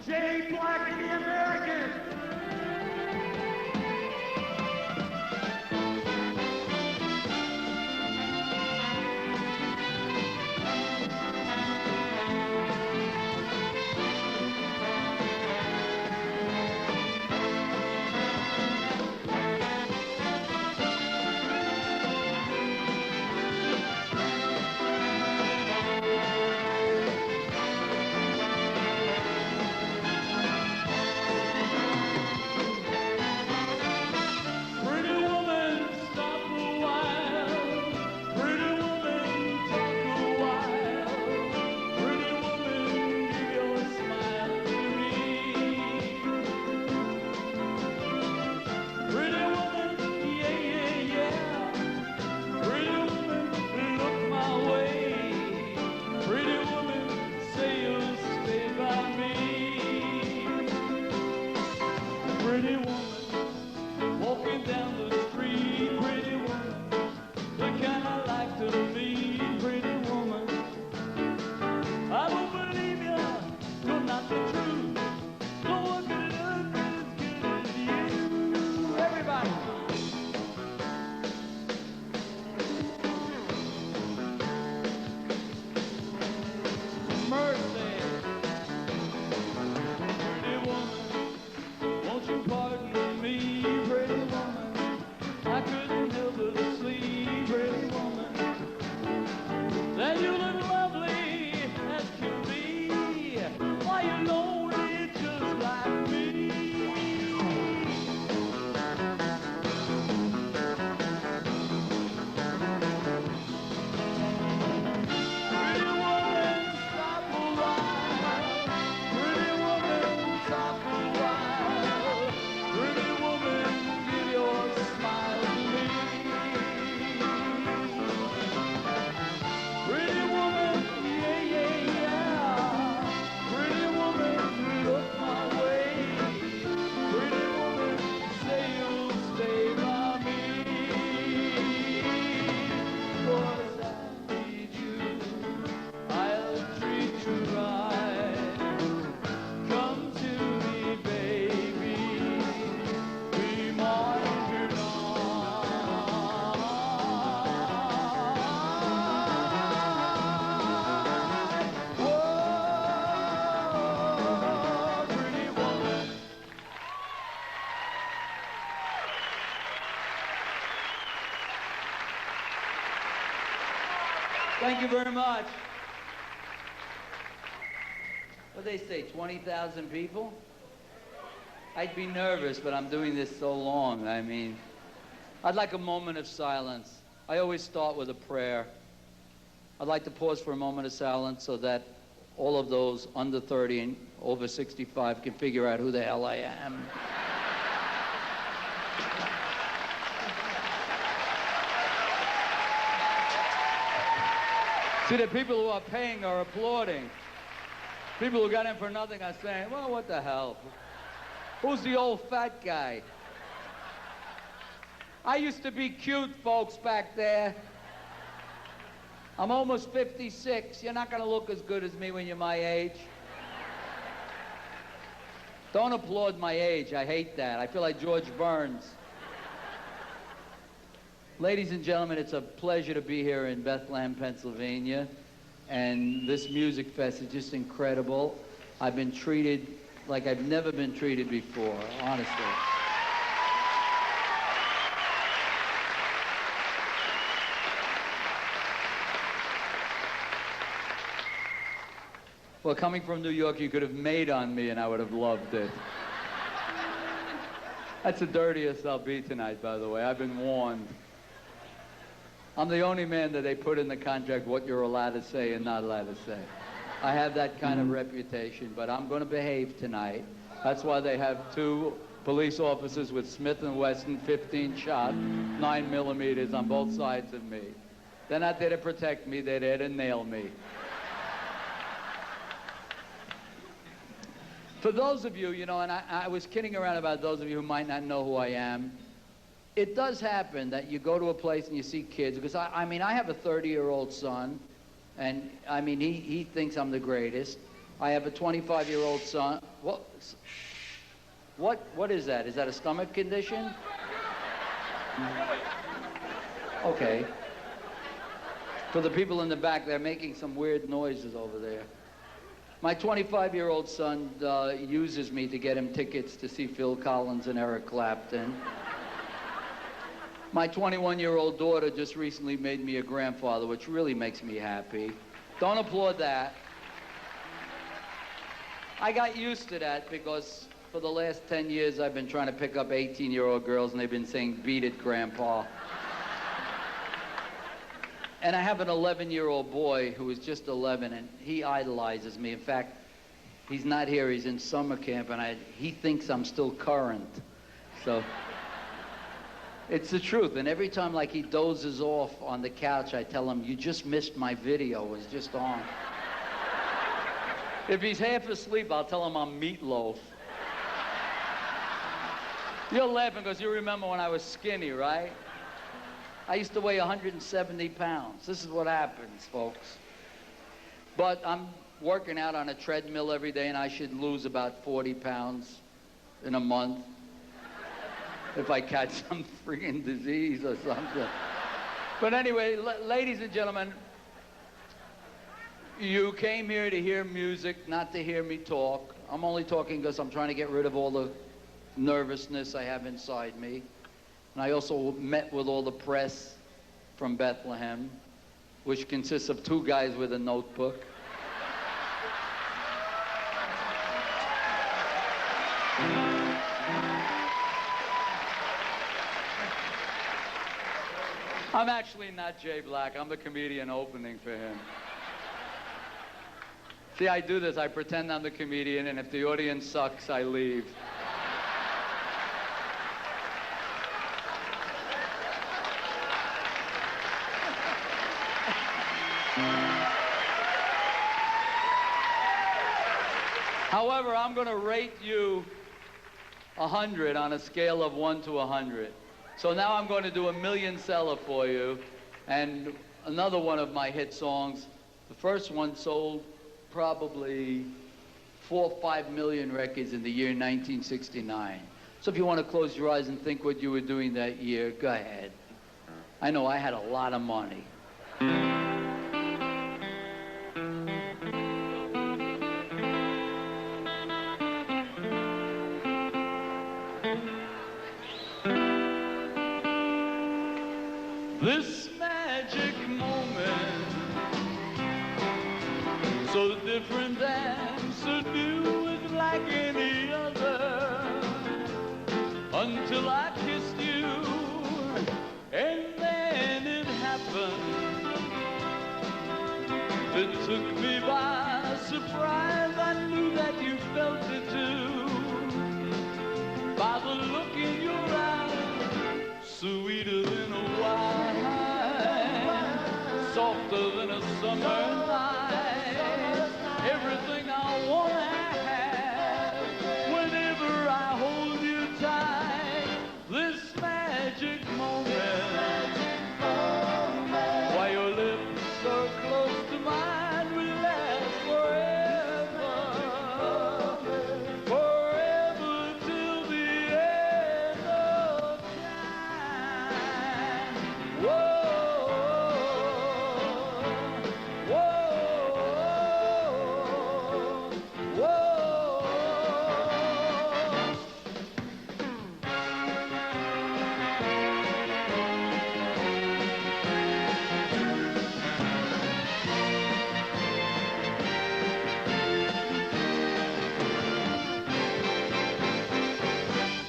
Jay Black and the Americans. Pretty woman, walking down the street, pretty woman, the kind I like to meet, pretty woman. I don't believe you, you're not the truth. No one could look as good as you. Everybody. Mercy. Pardon me, pretty woman, I couldn't help but sleep, pretty woman. That you look lovely as can be. Why you lonely just like me? Pretty woman, stop a while. Pretty woman, stop a while. Pretty woman, give your smile to me. Pretty woman, yeah, yeah, yeah. Pretty woman, look my way. Pretty woman, say you'll stay by me. 'Cause I need you, I'll treat you right. Come to me, baby. Be mine tonight. Whoa, pretty woman. Thank you very much. What they say, 20,000 people? I'd be nervous, but I'm doing this so long. I mean, I'd like a moment of silence. I always start with a prayer. I'd like to pause for a moment of silence so that all of those under 30 and over 65 can figure out who the hell I am. See, the people who are paying are applauding. People who got in for nothing are saying, well, what the hell? Who's the old fat guy? I used to be cute, folks, back there. I'm almost 56. You're not going to look as good as me when you're my age. Don't applaud my age. I hate that. I feel like George Burns. Ladies and gentlemen, it's a pleasure to be here in Bethlehem, Pennsylvania. And this music fest is just incredible. I've been treated like I've never been treated before, honestly. Well, coming from New York, you could have made on me and I would have loved it. That's the dirtiest I'll be tonight, by the way. I've been warned. I'm the only man that they put in the contract what you're allowed to say and not allowed to say. I have that kind of reputation, but I'm going to behave tonight. That's why they have 2 police officers with Smith & Wesson 15 shot 9mm on both sides of me. They're not there to protect me, they're there to nail me. For those of you, you know, and I was kidding around about those of you who might not know who I am. It does happen that you go to a place and you see kids, because I mean, I have a 30-year-old son, and I mean, he thinks I'm the greatest. I have a 25-year-old son. What is that? Is that a stomach condition? Okay. For the people in the back, they're making some weird noises over there. My 25-year-old son uses me to get him tickets to see Phil Collins and Eric Clapton. My 21-year-old daughter just recently made me a grandfather, which really makes me happy. Don't applaud that. I got used to that because for the last 10 years I've been trying to pick up 18-year-old girls and they've been saying, "Beat it, Grandpa." And I have an 11-year-old boy who is just 11 and he idolizes me. In fact, he's not here, he's in summer camp and he thinks I'm still current. So, it's the truth. And every time like he dozes off on the couch, I tell him, "You just missed my video, it was just on." If he's half asleep, I'll tell him I'm Meatloaf. You're laughing because you remember when I was skinny, right? I used to weigh 170 pounds. This is what happens, folks. But I'm working out on a treadmill every day, and I should lose about 40 pounds in a month if I catch some freaking disease or something. But anyway, ladies and gentlemen, you came here to hear music, not to hear me talk. I'm only talking because I'm trying to get rid of all the nervousness I have inside me. And I also met with all the press from Bethlehem, which consists of two guys with a notebook. I'm actually not Jay Black. I'm the comedian opening for him. See, I do this. I pretend I'm the comedian, and if the audience sucks, I leave. However, I'm going to rate you 100 on a scale of 1 to 100. So now I'm going to do a million seller for you, and another one of my hit songs. The first one sold probably 4 or 5 million records in the year 1969. So if you want to close your eyes and think what you were doing that year, go ahead. I know I had a lot of money. This magic moment, so different and so new, is like any other, until I kissed you, and then it happened. It took me by surprise. I knew that you felt it too, by the look in your eyes, sweeter than a wine, softer than a summer night. Everything I want to have whenever I hold you tight. This magic moment, while your lips are close to mine, will last forever, forever till the end of time. Whoa, whoa, whoa.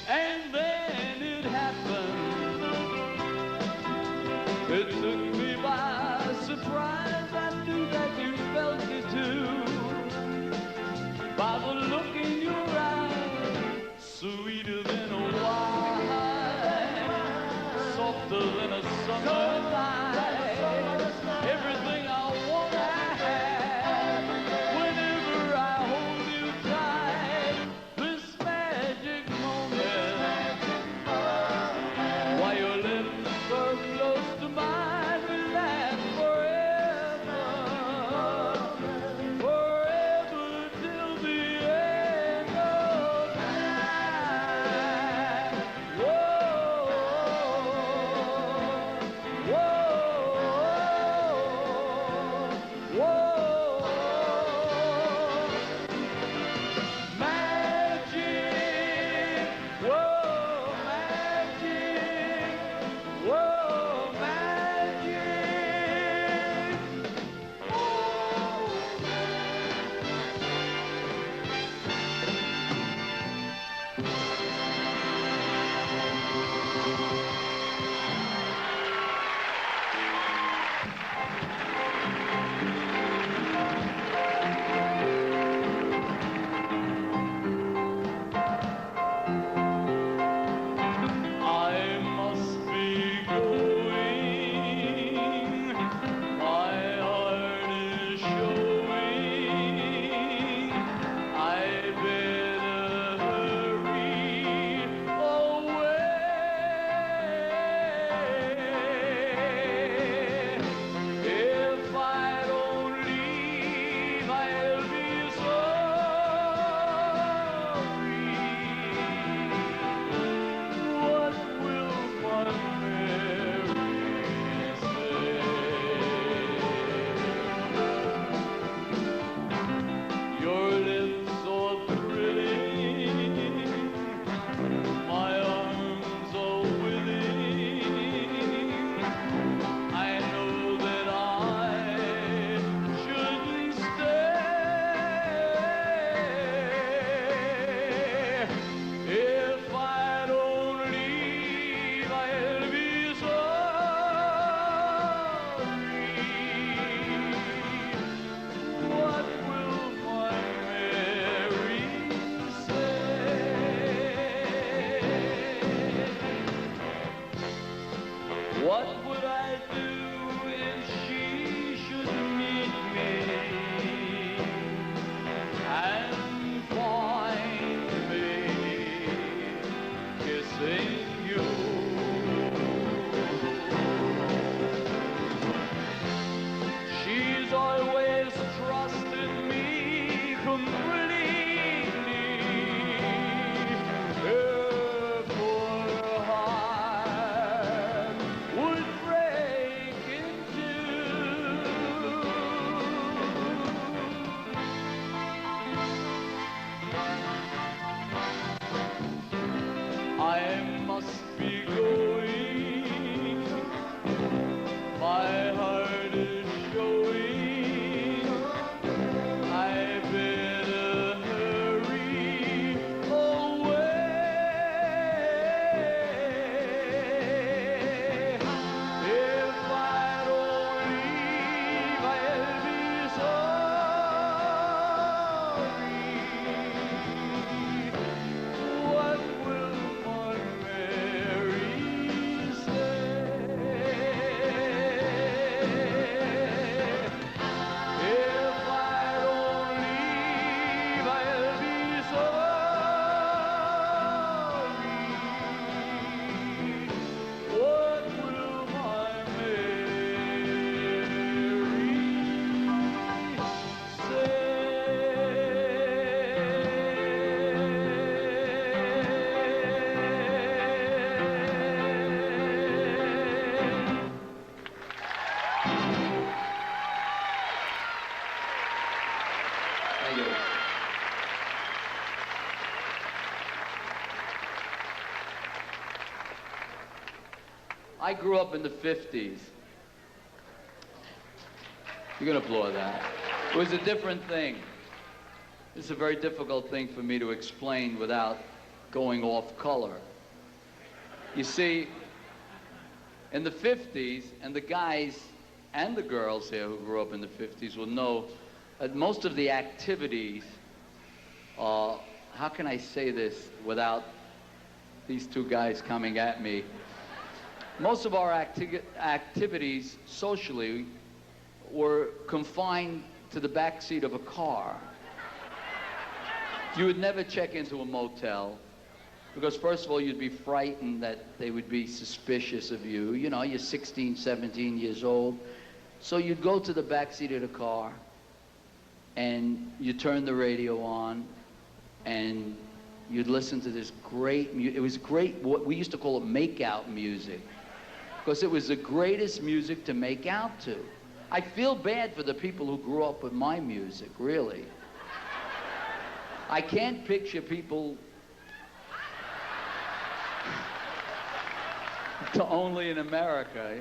And then it happened. It took me by surprise. I knew that you felt it too, by the look in your eyes, sweeter than a wine, softer than a summer night. Everything I want to have whenever I hold you tight. This magic moment, while your lips are close to mine, will last forever, forever I grew up in the 50s. You're going to applaud that. It was a different thing. It's a very difficult thing for me to explain without going off color. You see, in the 50s, and the guys and the girls here who grew up in the 50s will know that most of the activities, how can I say this without these two guys coming at me? Most of our activities socially were confined to the back seat of a car. You would never check into a motel because, first of all, you'd be frightened that they would be suspicious of you. You know, you're 16, 17 years old. So you'd go to the back seat of the car and you turn the radio on and you'd listen to this great music. It was great, what we used to call it make-out music, because it was the greatest music to make out to. I feel bad for the people who grew up with my music, really. I can't picture people to Only in America.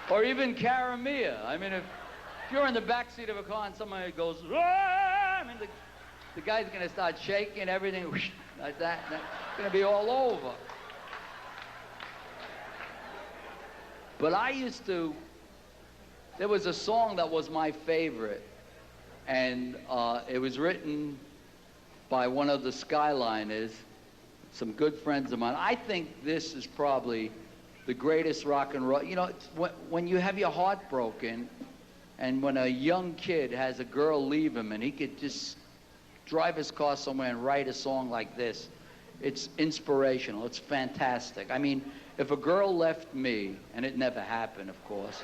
Or even Caramia. I mean, if you're in the back seat of a car and somebody goes, "Aah!" I mean, the guy's gonna start shaking, everything like that. It's gonna be all over. But I used to, there was a song that was my favorite, and it was written by one of the Skyliners, some good friends of mine. I think this is probably the greatest rock and roll. You know, when you have your heart broken, and when a young kid has a girl leave him and he could just drive his car somewhere and write a song like this, it's inspirational, it's fantastic. I mean, if a girl left me, and it never happened, of course,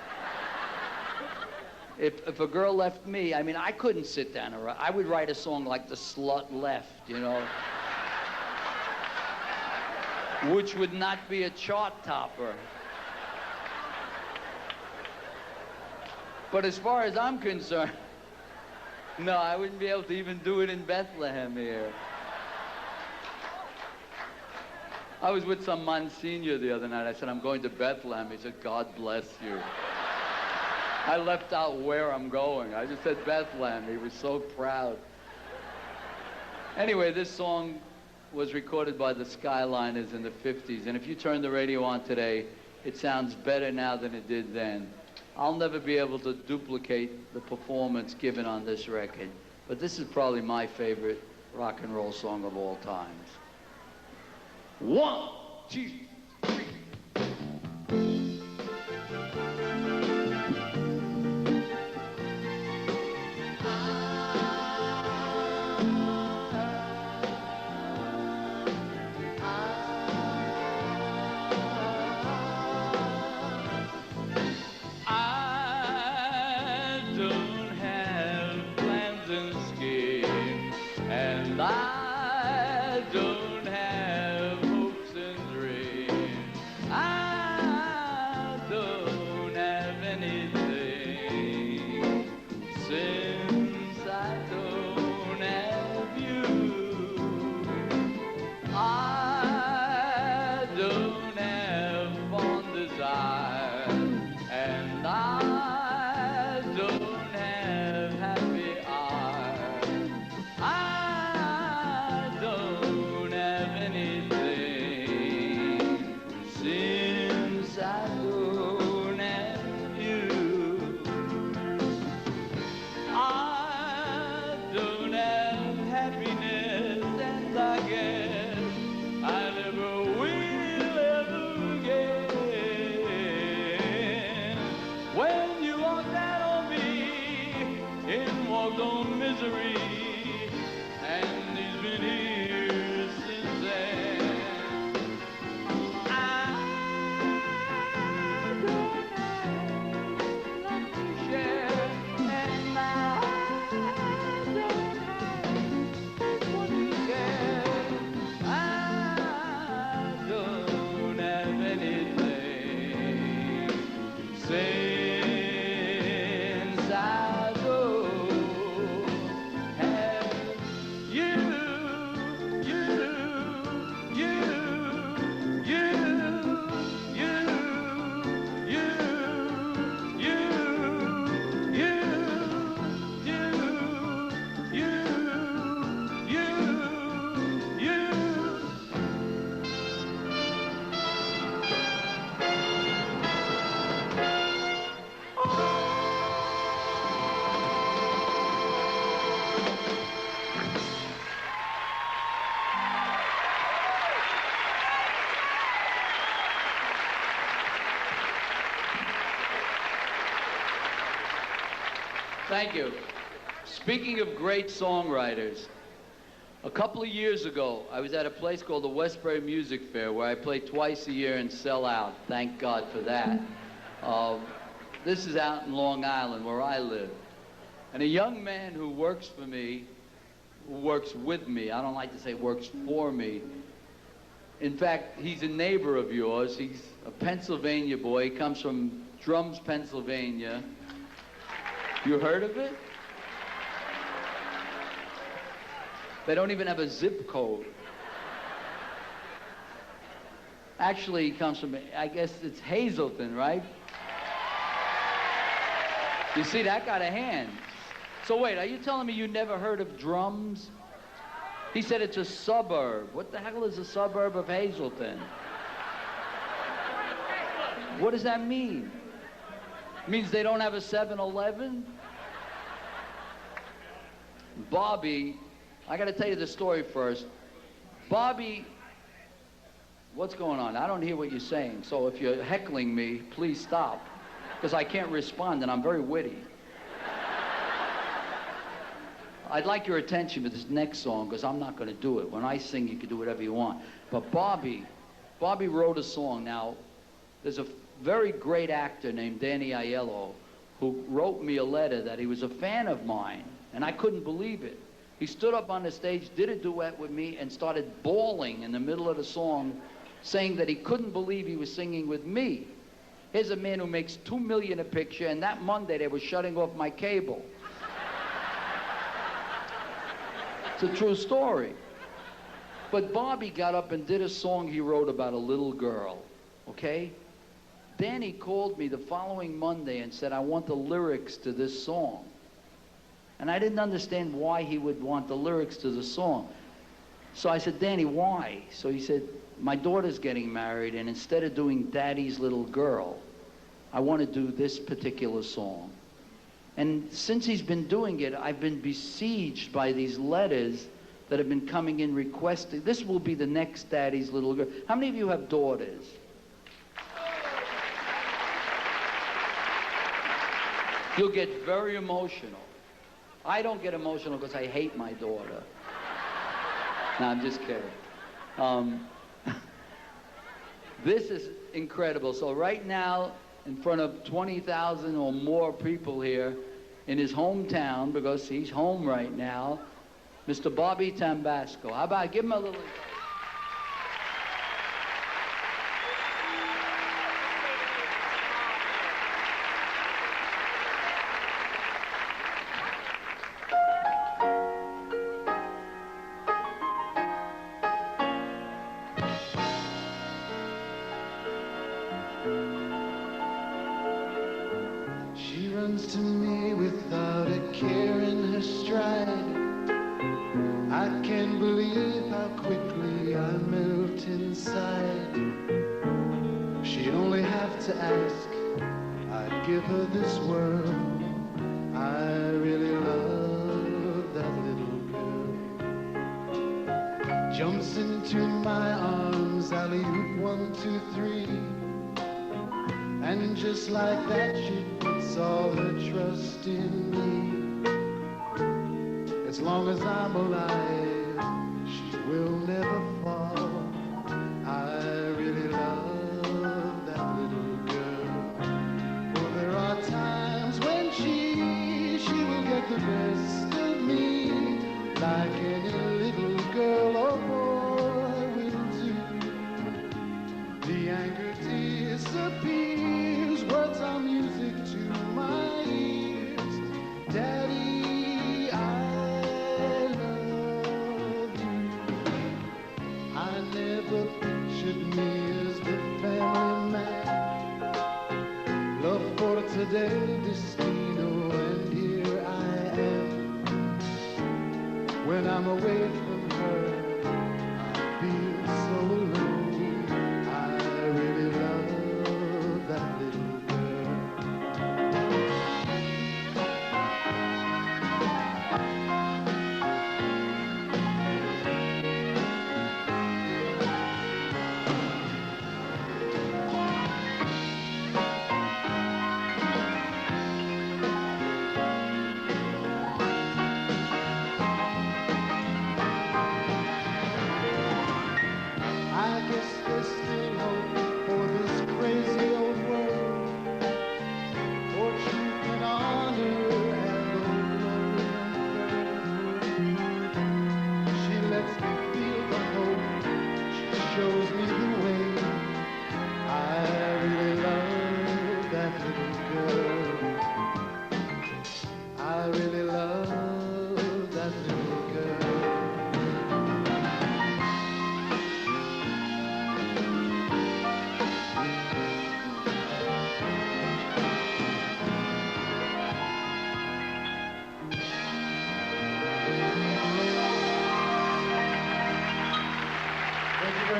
if a girl left me, I mean, I couldn't sit down and write. I would write a song like The Slut Left, you know, which would not be a chart topper. But as far as I'm concerned, no, I wouldn't be able to even do it in Bethlehem here. I was with some Monsignor the other night. I said, I'm going to Bethlehem. He said, God bless you. I left out where I'm going. I just said Bethlehem. He was so proud. Anyway, this song was recorded by the Skyliners in the 50s. And if you turn the radio on today, it sounds better now than it did then. I'll never be able to duplicate the performance given on this record. But this is probably my favorite rock and roll song of all times. 1, 2, 3. Since I go Thank you. Speaking of great songwriters, a couple of years ago, I was at a place called the Westbury Music Fair where I play twice a year and sell out. Thank God for that. This is out in Long Island where I live. And a young man who works for me, who works with me, I don't like to say works for me. In fact, he's a neighbor of yours. He's a Pennsylvania boy. He comes from Drums, Pennsylvania. You heard of it? They don't even have a zip code. Actually, he comes from, I guess it's Hazleton, right? You see, that got a hand. So wait, are you telling me you never heard of Drums? He said it's a suburb. What the hell is a suburb of Hazleton? What does that mean? It means they don't have a 7-Eleven? Bobby, I got to tell you the story first. Bobby, what's going on? I don't hear what you're saying. So if you're heckling me, please stop. Because I can't respond, and I'm very witty. I'd like your attention with this next song, because I'm not going to do it. When I sing, you can do whatever you want. But Bobby wrote a song. Now, there's a very great actor named Danny Aiello who wrote me a letter that he was a fan of mine, and I couldn't believe it. He stood up on the stage, did a duet with me, and started bawling in the middle of the song, saying that he couldn't believe he was singing with me. Here's a man who makes $2 million a picture, and that Monday they were shutting off my cable. It's a true story. But Bobby got up and did a song he wrote about a little girl, okay? Danny called me the following Monday and said, I want the lyrics to this song. And I didn't understand why he would want the lyrics to the song. So I said, Danny, why? So he said, my daughter's getting married, and instead of doing Daddy's Little Girl, I want to do this particular song. And since he's been doing it, I've been besieged by these letters that have been coming in requesting. This will be the next Daddy's Little Girl. How many of you have daughters? You'll get very emotional. I don't get emotional because I hate my daughter. No, I'm just kidding. This is incredible. So right now, in front of 20,000 or more people here in his hometown, because he's home right now, Mr. Bobby Tambasco. How about, give him a little... To me without a care in her stride. I can't believe how quickly I melt inside. She'd only have to ask, I'd give her this world. I really love that little girl. Jumps into my arms, alley-oop, 1, 2, 3. And just like that, she puts all her trust in me. As long as I'm alive, she will never fall. I really love that little girl. For there are times when she will get the best of me, like any little girl or boy will do. The anger disappears, words are music to my ears. Daddy, I love you. I never pictured me as the family man. Love for today, destino, and here I am. When I'm away from her, I feel so lonely. I really love that little girl.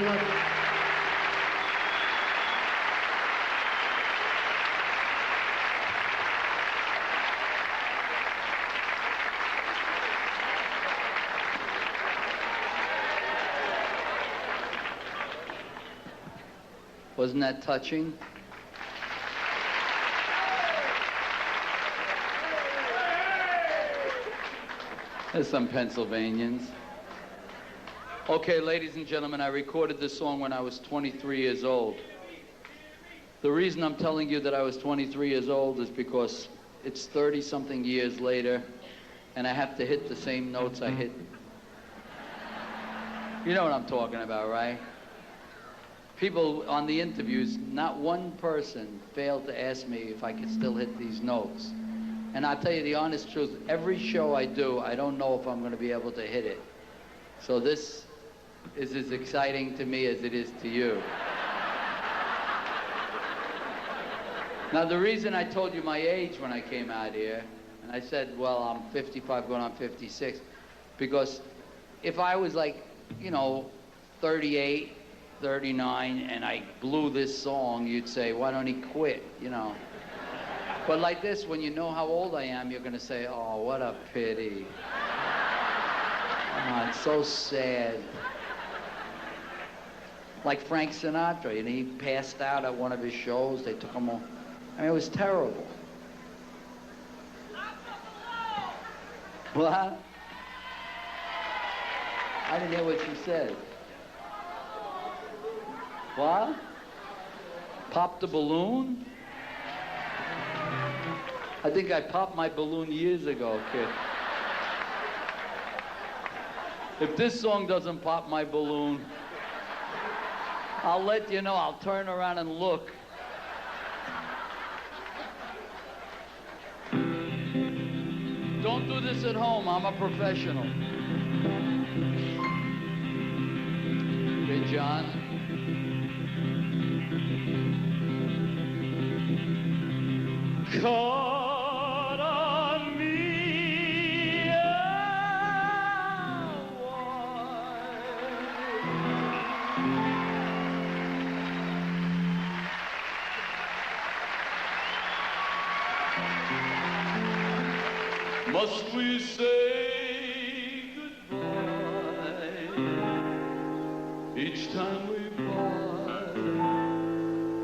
very much. Wasn't that touching? There's some Pennsylvanians. Okay, ladies and gentlemen, I recorded this song when I was 23 years old. The reason I'm telling you that I was 23 years old is because it's 30-something years later, and I have to hit the same notes I hit. You know what I'm talking about, right? People on the interviews, not one person failed to ask me if I could still hit these notes. And I'll tell you the honest truth, every show I do, I don't know if I'm going to be able to hit it. So this is as exciting to me as it is to you. Now, the reason I told you my age when I came out here, and I said, well, I'm 55 going on 56, because if I was like, you know, 38, 39, and I blew this song, you'd say, why don't he quit, you know? But like this, when you know how old I am, you're going to say, oh, what a pity. Oh, it's so sad. Like Frank Sinatra, and he passed out at one of his shows. They took him home. I mean, it was terrible. What? I didn't hear what you said. What? Pop the balloon? I think I popped my balloon years ago, kid. If this song doesn't pop my balloon, I'll let you know. I'll turn around and look. Don't do this at home. I'm a professional. Hey, John. Caught on me a while. Must we say goodbye each time we part?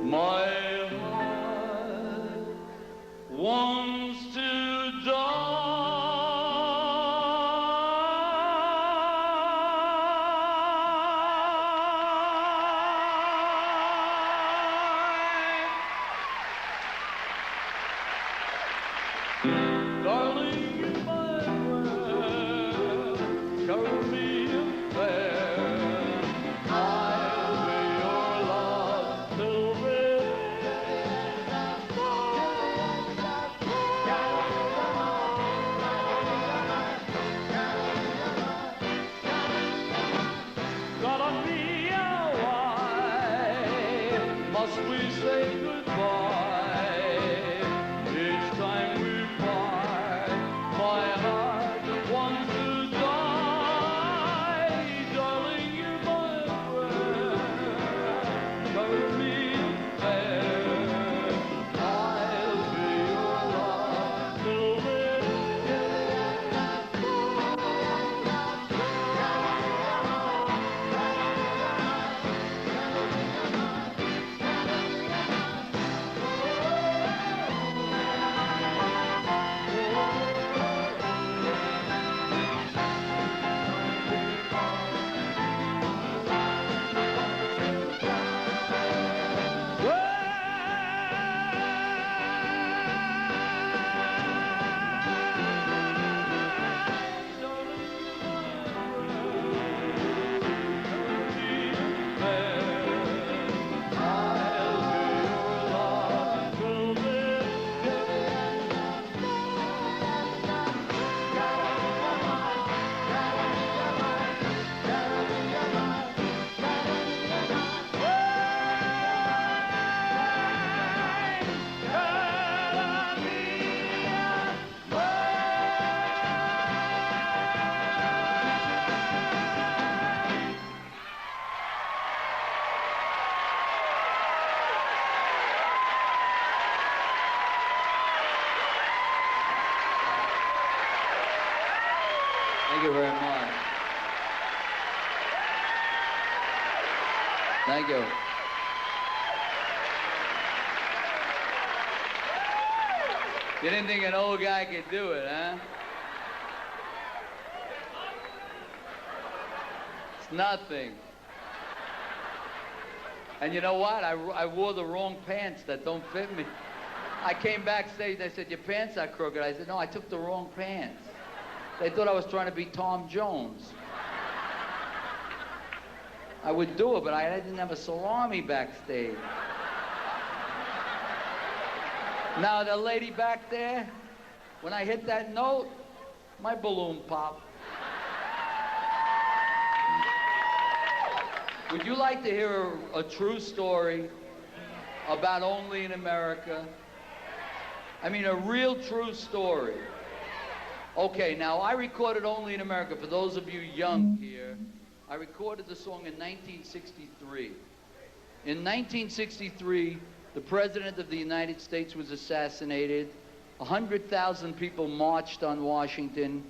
My heart wants to die. Darling, my friend, cover me in fair. I'll be your love till Gotta be a while. Must we say goodbye each time we part? My heart wants to die. much. Thank you. You didn't think an old guy could do it, huh? It's nothing. And you know what? I wore the wrong pants that don't fit me. I came backstage, they said, your pants are crooked. I said, no, I took the wrong pants. They thought I was trying to be Tom Jones. I would do it, but I didn't have a salami backstage. Now, the lady back there, when I hit that note, my balloon popped. Would you like to hear a true story about Only in America? I mean, a real true story. Okay, now I recorded Only in America. For those of you young here, I recorded the song in 1963. In 1963, the President of the United States was assassinated. 100,000 people marched on Washington,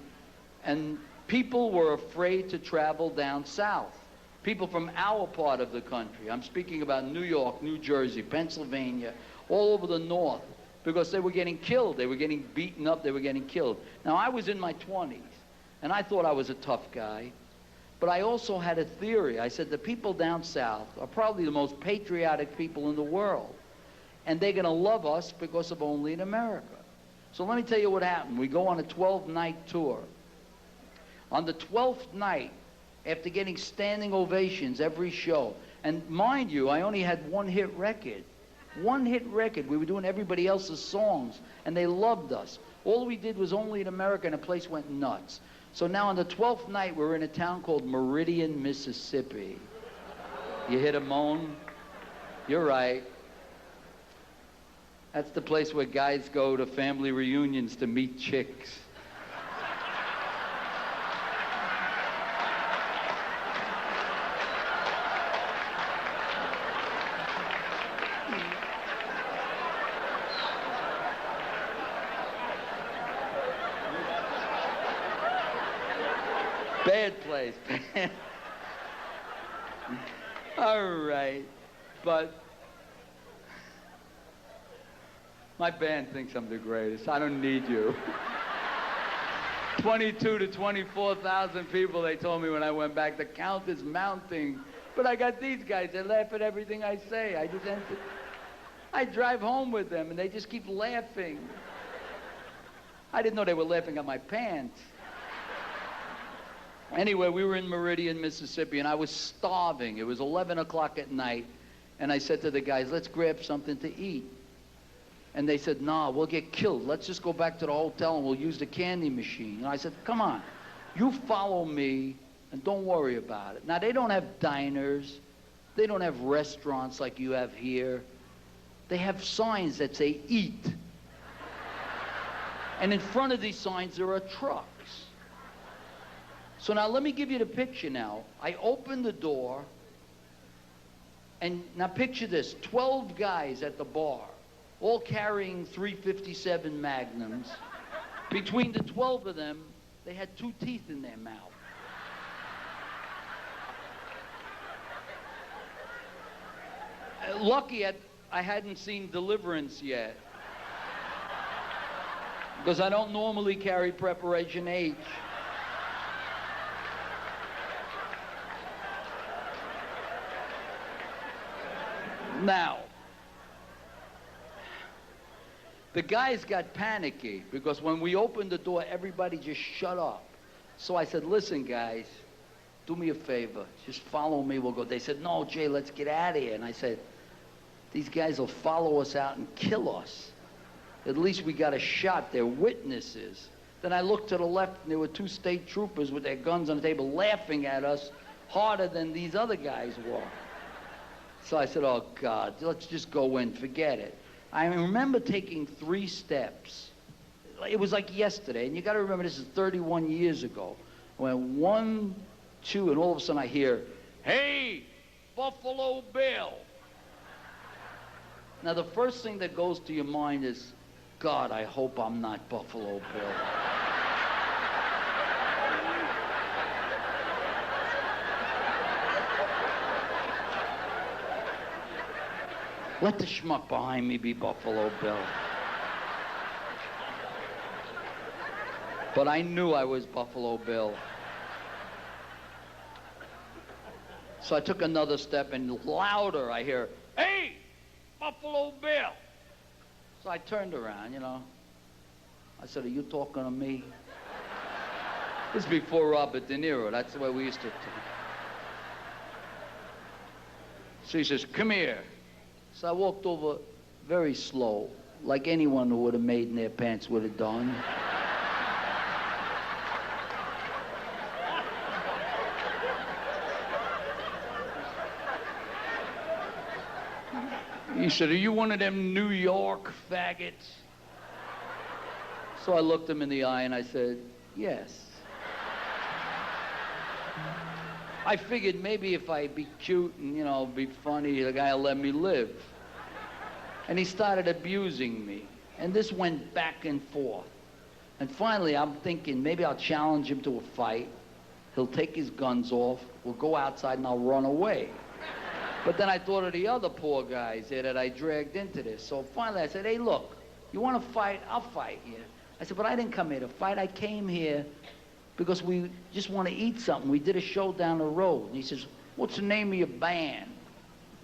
and people were afraid to travel down south. People from our part of the country. I'm speaking about New York, New Jersey, Pennsylvania, all over the north, because they were getting killed. They were getting beaten up. They were getting killed. Now, I was in my 20s, and I thought I was a tough guy. But I also had a theory. I said the people down south are probably the most patriotic people in the world. And they're going to love us because of Only in America. So let me tell you what happened. We go on a 12-night tour. On the 12th night, after getting standing ovations every show, and mind you, I only had one hit record. One hit record. We were doing everybody else's songs, and they loved us. All we did was Only in America, and the place went nuts. So now on the 12th night, we're in a town called Meridian, Mississippi. You hit a moan? You're right. That's the place where guys go to family reunions to meet chicks. Bad place. All right, but my band thinks I'm the greatest. I don't need you. 22 to 24,000 people, they told me when I went back. The count is mounting. But I got these guys, they laugh at everything I say. I drive home with them, and they just keep laughing. I didn't know they were laughing at my pants. Anyway, we were in Meridian, Mississippi, and I was starving. It was 11 o'clock at night, and I said to the guys, let's grab something to eat. And they said, nah, we'll get killed. Let's just go back to the hotel and we'll use the candy machine. And I said, come on, you follow me and don't worry about it. Now, they don't have diners. They don't have restaurants like you have here. They have signs that say eat. And in front of these signs, there are trucks. So now let me give you the picture now. I opened the door, and now picture this, 12 guys at the bar, all carrying .357 Magnums. Between the 12 of them, they had 2 teeth in their mouth. Lucky I hadn't seen Deliverance yet, because I don't normally carry Preparation H. Now, the guys got panicky because when we opened the door, everybody just shut up. So I said, listen, guys, do me a favor. Just follow me. We'll go. They said, no, Jay, let's get out of here. And I said, these guys will follow us out and kill us. At least we got a shot. They're witnesses. Then I looked to the left, and there were 2 state troopers with their guns on the table laughing at us harder than these other guys were. So I said, oh, God, let's just go in, forget it. I remember taking 3 steps. It was like yesterday, and you got to remember this is 31 years ago. I went 1, 2, and all of a sudden I hear, hey, Buffalo Bill. Now, the first thing that goes to your mind is, God, I hope I'm not Buffalo Bill. Let the schmuck behind me be Buffalo Bill. But I knew I was Buffalo Bill. So I took another step, and louder I hear, "Hey, Buffalo Bill!" So I turned around, you know. I said, "Are you talking to me?" This is before Robert De Niro. That's the way we used to talk. So he says, "Come here." So I walked over very slow, like anyone who would have made in their pants would have done. He said, "Are you one of them New York faggots?" So I looked him in the eye and I said, "Yes." I figured maybe if I be cute and, you know, be funny, the guy will let me live. And he started abusing me. And this went back and forth. And finally, I'm thinking maybe I'll challenge him to a fight. He'll take his guns off. We'll go outside and I'll run away. But then I thought of the other poor guys there that I dragged into this. So finally I said, "Hey, look, you want to fight? I'll fight you." I said, "But I didn't come here to fight. I came here because we just want to eat something. We did a show down the road." And he says, "What's the name of your band?"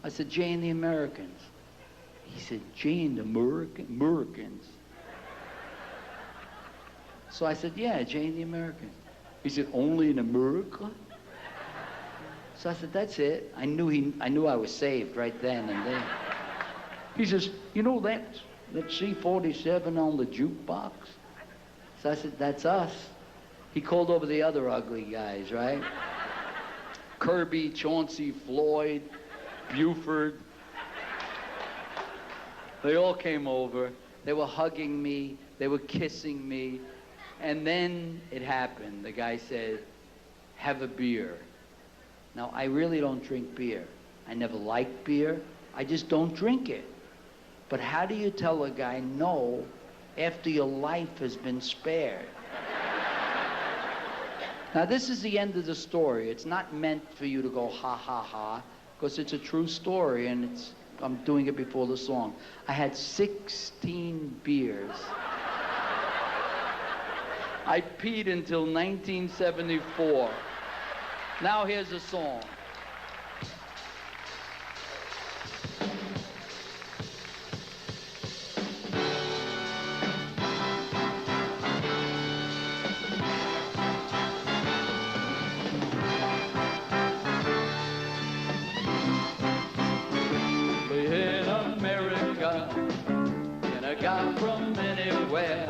I said, "Jay and the Americans." He said, "Jay and the Americans?" So I said, "Yeah, Jay and the Americans." He said, "Only in America?" So I said, "That's it." I knew I was saved right then and there. He says, "You know that C-47 on the jukebox?" So I said, "That's us." He called over the other ugly guys, right? Kirby, Chauncey, Floyd, Buford. They all came over. They were hugging me. They were kissing me. And then it happened. The guy said, "Have a beer." Now, I really don't drink beer. I never liked beer. I just don't drink it. But how do you tell a guy no after your life has been spared? Now, this is the end of the story. It's not meant for you to go ha, ha, ha, because it's a true story, and I'm doing it before the song. I had 16 beers. I peed until 1974. Now here's a song. In America, can a guy from anywhere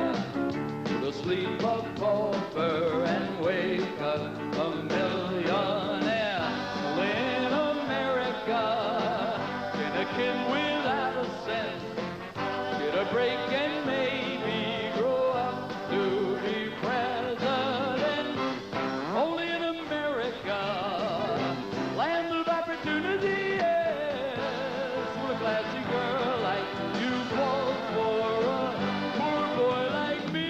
go to sleep a pauper and wake up a millionaire? In America, can a kid without a cent get a break and maybe grow up to be president? Only in America, land of opportunity, yes, will a classy girl like you fall for a poor boy like me.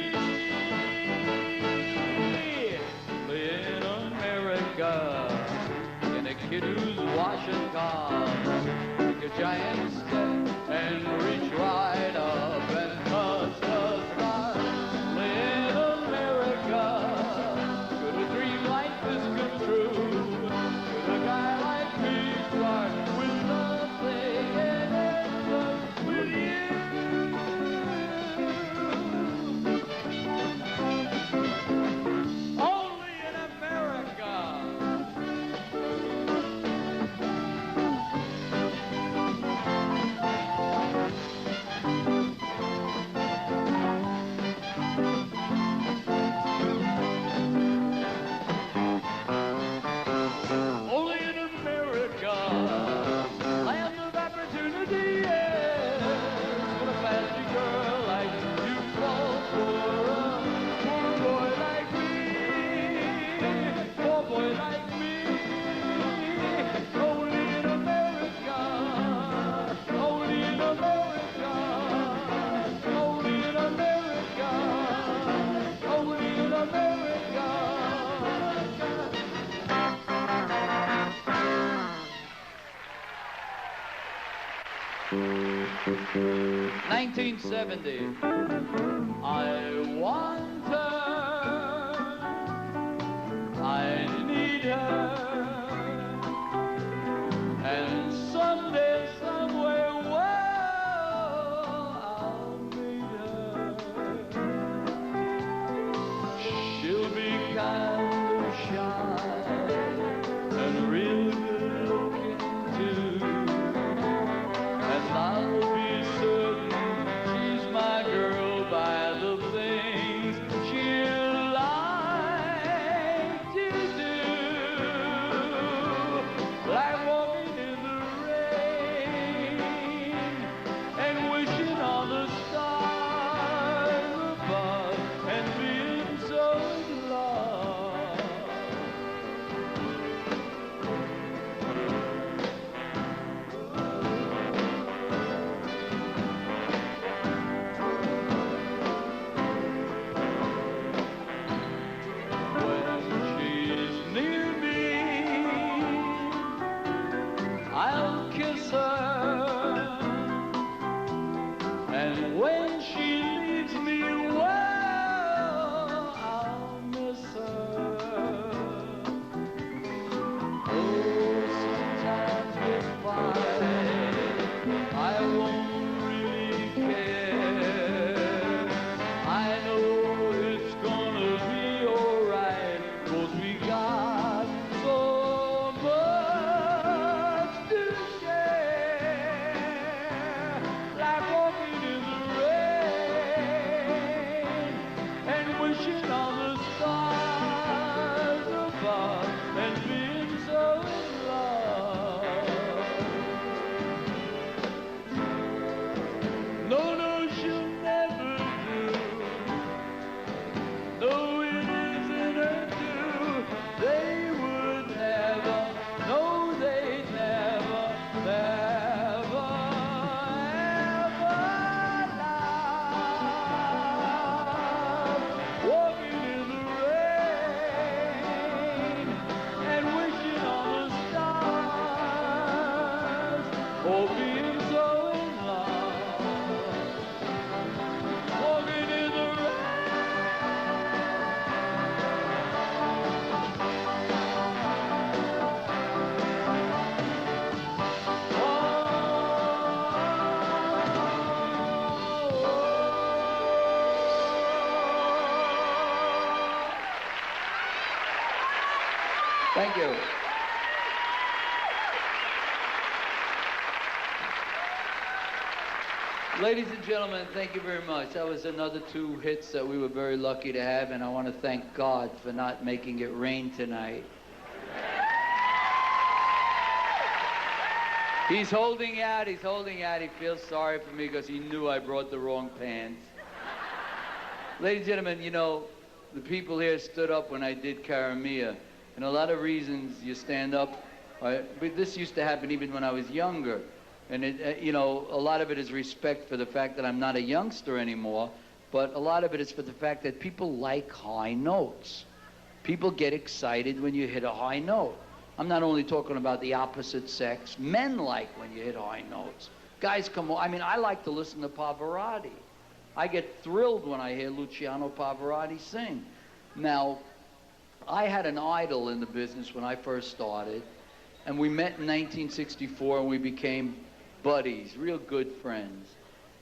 In America, and a kid who's washing cars take a giant step and reach right up and touch the stars. In America, could a dream like this come true? Could a guy like me start with nothing and end up with you? Only in America. 1970. I want her, I need her, and someday, somewhere, well, I'll meet her. She'll be kind of shy and real good looking too, and I'll be certain she's my girl by the things she'll like to do, like walking in the rain and wishing on the stars above and being so in love. When she's near me, I'll kiss her, and when she leaves me, well, I'll miss her. Oh, sometimes we fight, I won't really care. I know it's gonna be alright, 'cause we got so much to share. Like walking in the rain and wishing on the stars above and being so in love. No, no, she'll never do. No, it isn't her due. They would never, no, they'd never, never, ever love. Walking in the rain and wishing on the stars, or being so in love. Walking in the rain. Thank you. Ladies and gentlemen, thank you very much. That was another two hits that we were very lucky to have, and I want to thank God for not making it rain tonight. He's holding out, he's holding out. He feels sorry for me because he knew I brought the wrong pants. Ladies and gentlemen, you know, the people here stood up when I did Caramia. And a lot of reasons you stand up, but this used to happen even when I was younger. And you know, a lot of it is respect for the fact that I'm not a youngster anymore, but a lot of it is for the fact that people like high notes. People get excited when you hit a high note. I'm not only talking about the opposite sex. Men like when you hit high notes. Guys come on. I mean, I like to listen to Pavarotti. I get thrilled when I hear Luciano Pavarotti sing. Now, I had an idol in the business when I first started, and we met in 1964 and we became buddies, real good friends.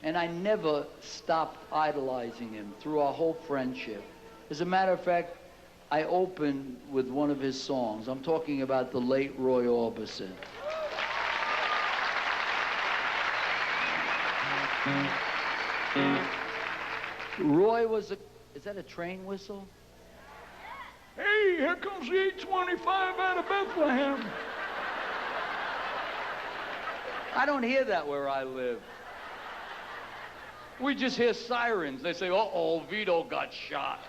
And I never stopped idolizing him through our whole friendship. As a matter of fact, I opened with one of his songs. I'm talking about the late Roy Orbison. Roy was a... Is that a train whistle? Hey, here comes the 825 out of Bethlehem. I don't hear that where I live. We just hear sirens. They say, uh-oh, Vito got shot.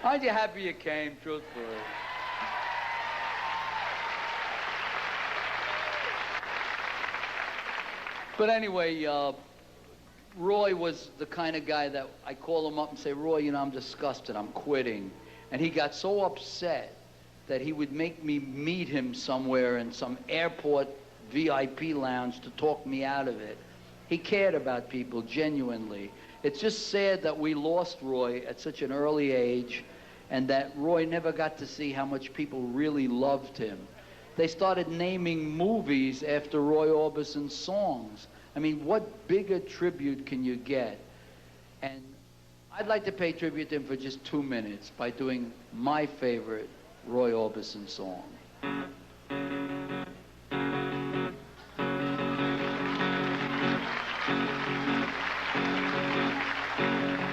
Aren't you happy you came, truthfully? But anyway, Roy was the kind of guy that I call him up and say, Roy, you know, I'm disgusted, I'm quitting. And he got so upset that he would make me meet him somewhere in some airport VIP lounge to talk me out of it. He cared about people genuinely. It's just sad that we lost Roy at such an early age and that Roy never got to see how much people really loved him. They started naming movies after Roy Orbison's songs. I mean, what bigger tribute can you get? And I'd like to pay tribute to him for just 2 minutes by doing my favorite Roy Orbison song.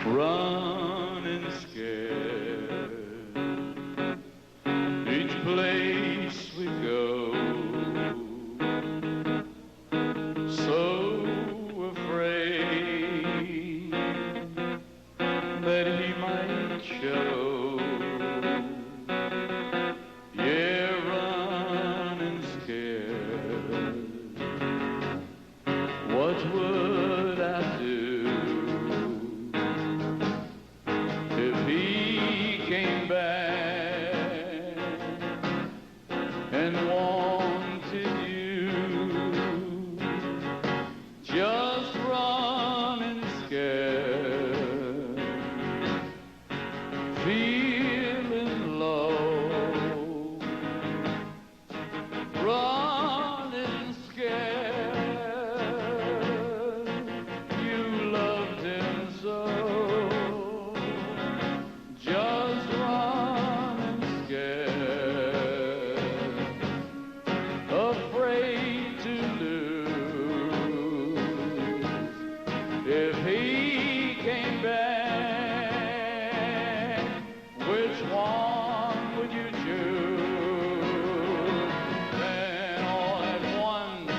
Running scared, each place we go, so afraid that he might show. Yeah, running scared, what would I do if he came back and wanted you? Just running scared, feeling low, running scared, you loved him so. Just running scared, afraid to lose. If he came back, which one would you choose? Then all at once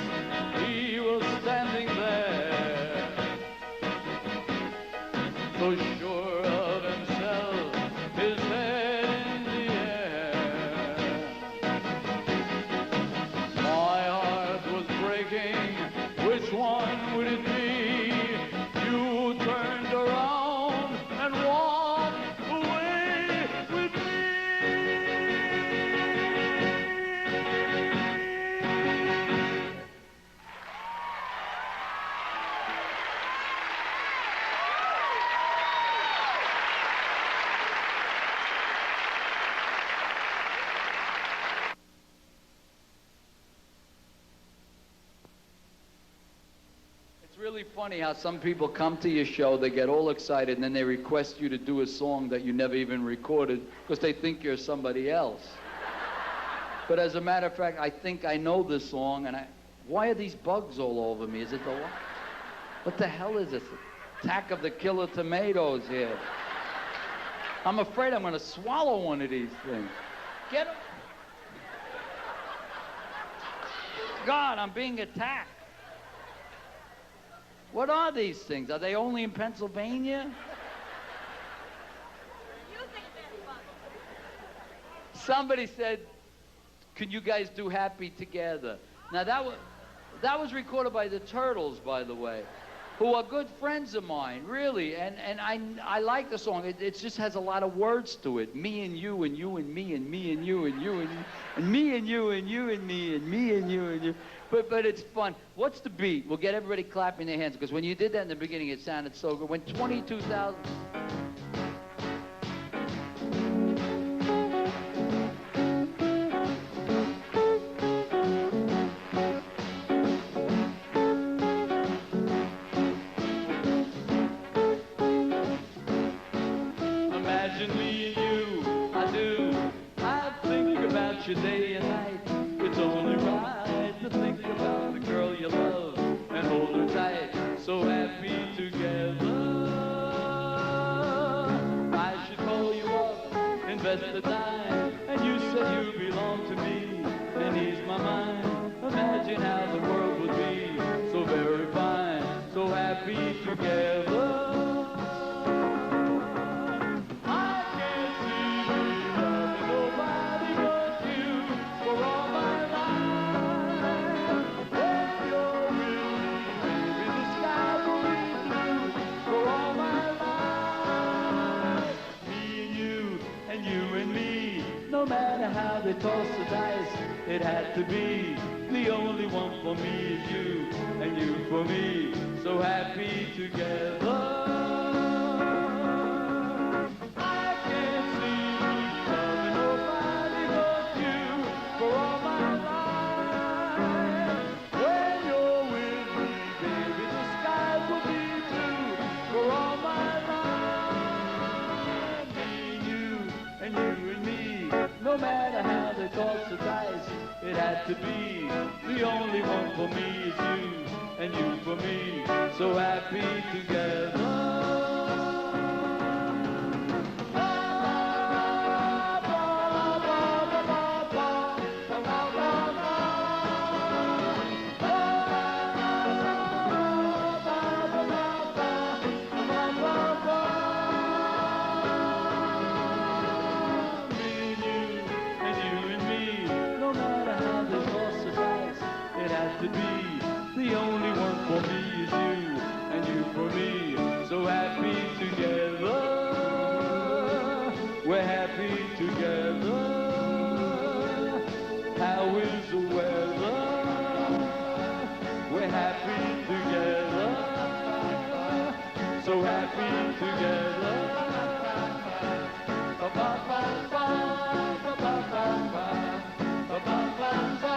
he was standing there, so sure of himself, his head in the air. My heart was breaking, which one would it be? You turned around and walked away with me. It's really funny how some people come to your show, they get all excited, and then they request you to do a song that you never even recorded because they think you're somebody else. But as a matter of fact, I think I know this song, and why are these bugs all over me? Is it the what the hell is this? Attack of the killer tomatoes here. I'm afraid I'm going to swallow one of these things. Get 'em. God, I'm being attacked. What are these things? Are they only in Pennsylvania? Somebody said, can you guys do Happy Together? Now that was recorded by the Turtles, by the way, who are good friends of mine, really. And I like the song. It just has a lot of words to it. Me and you and you and me and me and you and you and me and you and you and me and me and you and you. But it's fun. What's the beat? We'll get everybody clapping their hands, because when you did that in the beginning, it sounded so good. When 22,000... Imagine me and you, I do. I think about you day and night. It's only right to think about the girl you love and hold her tight. So happy together. I should call you up, invest the time, and you said you belong to me and ease my mind. Imagine how the world would be so very fine, so happy together. No No matter how they toss the dice, it had to be. The only one for me is you, and you for me. So happy together. I can't see me loving nobody but you for all my life. When you're with me, baby, the skies will be blue for all my life. Me and you and me. No matter how they toss the dice, it had to be. The only one for me is you, and you for me. So happy together. To be the only one for me is you, and you for me. So happy together. We're happy together. How is the weather? We're happy together. So happy together. Ba-ba-ba-ba, ba-ba-ba-ba, ba-ba-ba-ba.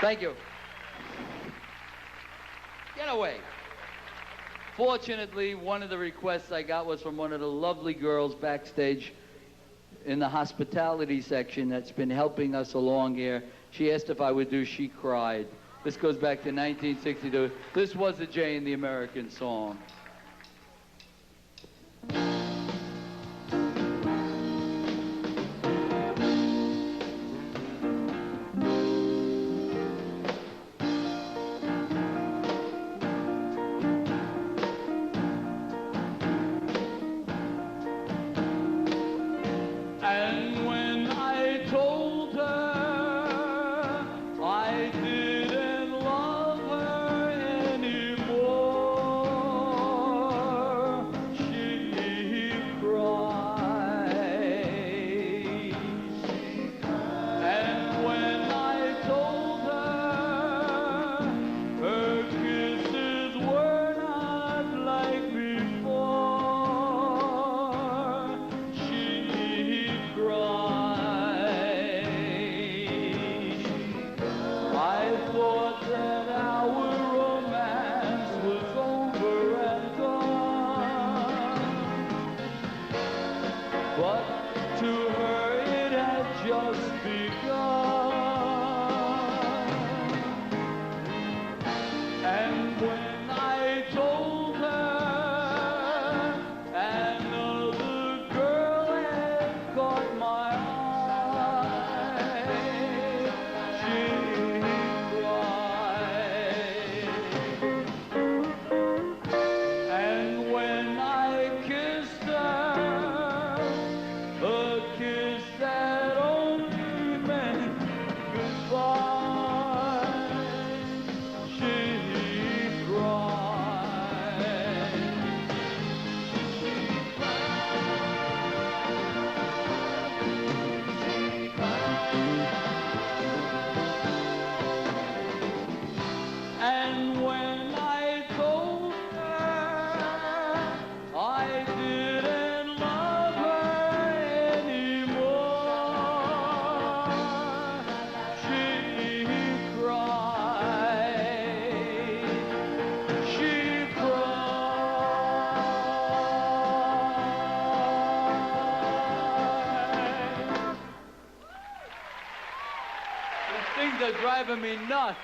Thank you. Get away. Fortunately, one of the requests I got was from one of the lovely girls backstage in the hospitality section that's been helping us along here. She asked if I would do She Cried. This goes back to 1962. This was a Jay and the American song. And when I told her I didn't love her anymore, she cried. And when I told her her kisses were not like before, she cried. I thought that our romance was over and done, but to her it had just begun. And when I told her another girl had caught my eye, she cried. And when I kissed her, a kiss that only meant goodbye, she cried. And when I told her I didn't love her anymore, she cried. She cried. These things are driving me nuts.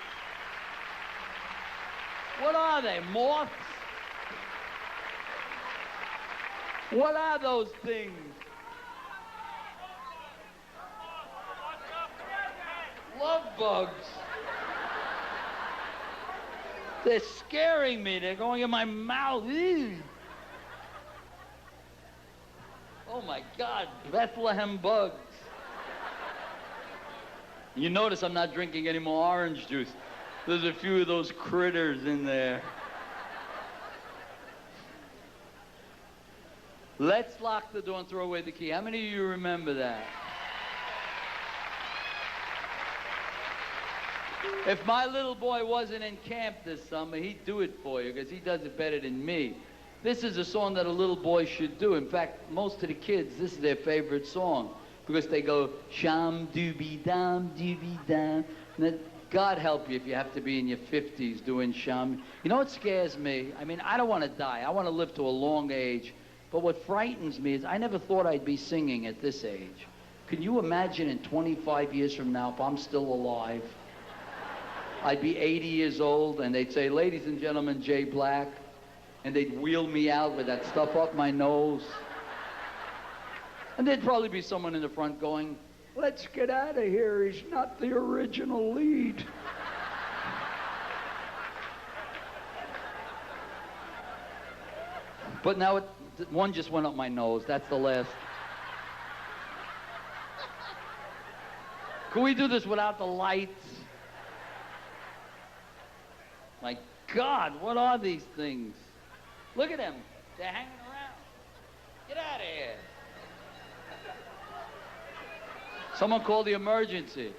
What are they, moths? What are those things? Love bugs. They're scaring me. They're going in my mouth. Ew. Oh my God, Bethlehem bugs. You notice I'm not drinking any more orange juice. There's a few of those critters in there. Let's lock the door and throw away the key. How many of you remember that? If my little boy wasn't in camp this summer, he'd do it for you because he does it better than me. This is a song that a little boy should do. In fact, most of the kids, this is their favorite song because they go, sham dooby dam dooby dam. God help you if you have to be in your 50s doing sham. You know what scares me? I mean, I don't want to die. I want to live to a long age. But what frightens me is I never thought I'd be singing at this age. Can you imagine in 25 years from now, if I'm still alive, I'd be 80 years old and they'd say, ladies and gentlemen, Jay Black, and they'd wheel me out with that stuff up my nose. And there'd probably be someone in the front going, let's get out of here, he's not the original lead. But now one just went up my nose, that's the last. Can we do this without the lights? My God, what are these things? Look at them. They're hanging around. Get out of here. Someone call the emergency.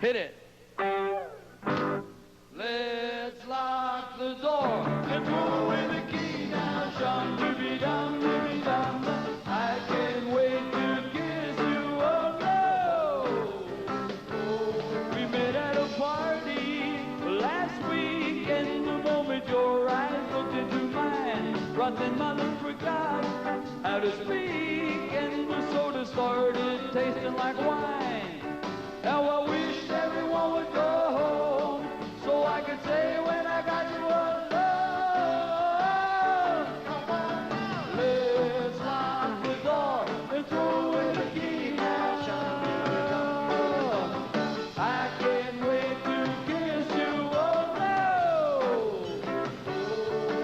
Hit it. Let's lock the door and throw away the key now. Shum dooby dum dooby dum. I can't wait to kiss you. Oh no. We met at a party last week, and the moment your eyes looked into mine, right then my lips forgot how to speak, and the soda started tasting like wine. Now I wish everyone would go home so I could say when I got you alone. Come on now. Let's lock the door and throw away the key now. I can't wait to kiss you, oh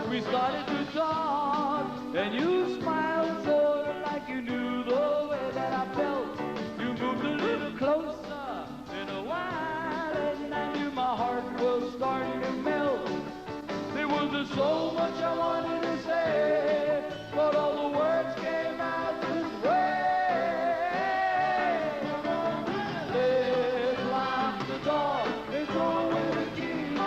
no. We started to talk and you smiled sort of like you knew the way that I felt. You moved a little closer in a while, and I knew my heart was starting to melt. There was just so much I wanted to say, but all the words came out this way. Let's lock the door and throw away the key now.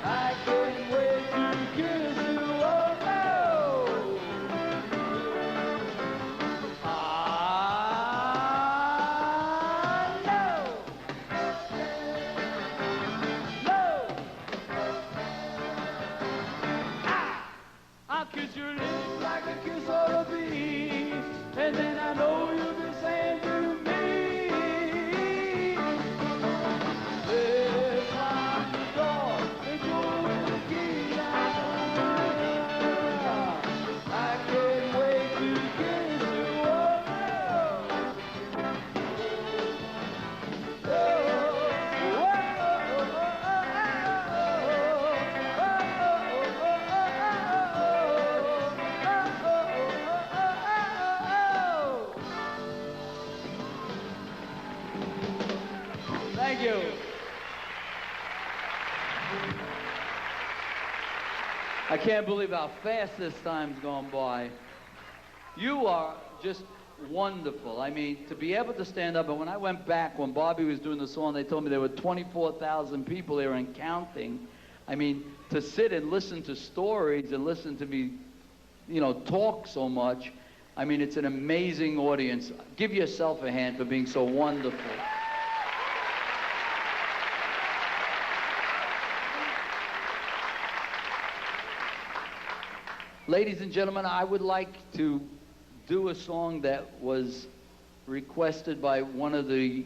I can't wait to kiss you, oh no. Ah, no. No. Ah, I'll kiss your lips like a kiss ought to be, and then I know you'll be saying to me, let's lock the door and throw away the key now. I can't wait to kiss you, oh Thank you. I can't believe how fast this time's gone by. You are just wonderful. I mean, to be able to stand up, and when I went back, when Bobby was doing the song, they told me there were 24,000 people there and counting. I mean, to sit and listen to stories and listen to me, you know, talk so much, I mean, it's an amazing audience. Give yourself a hand for being so wonderful. Ladies and gentlemen, I would like to do a song that was requested by one of the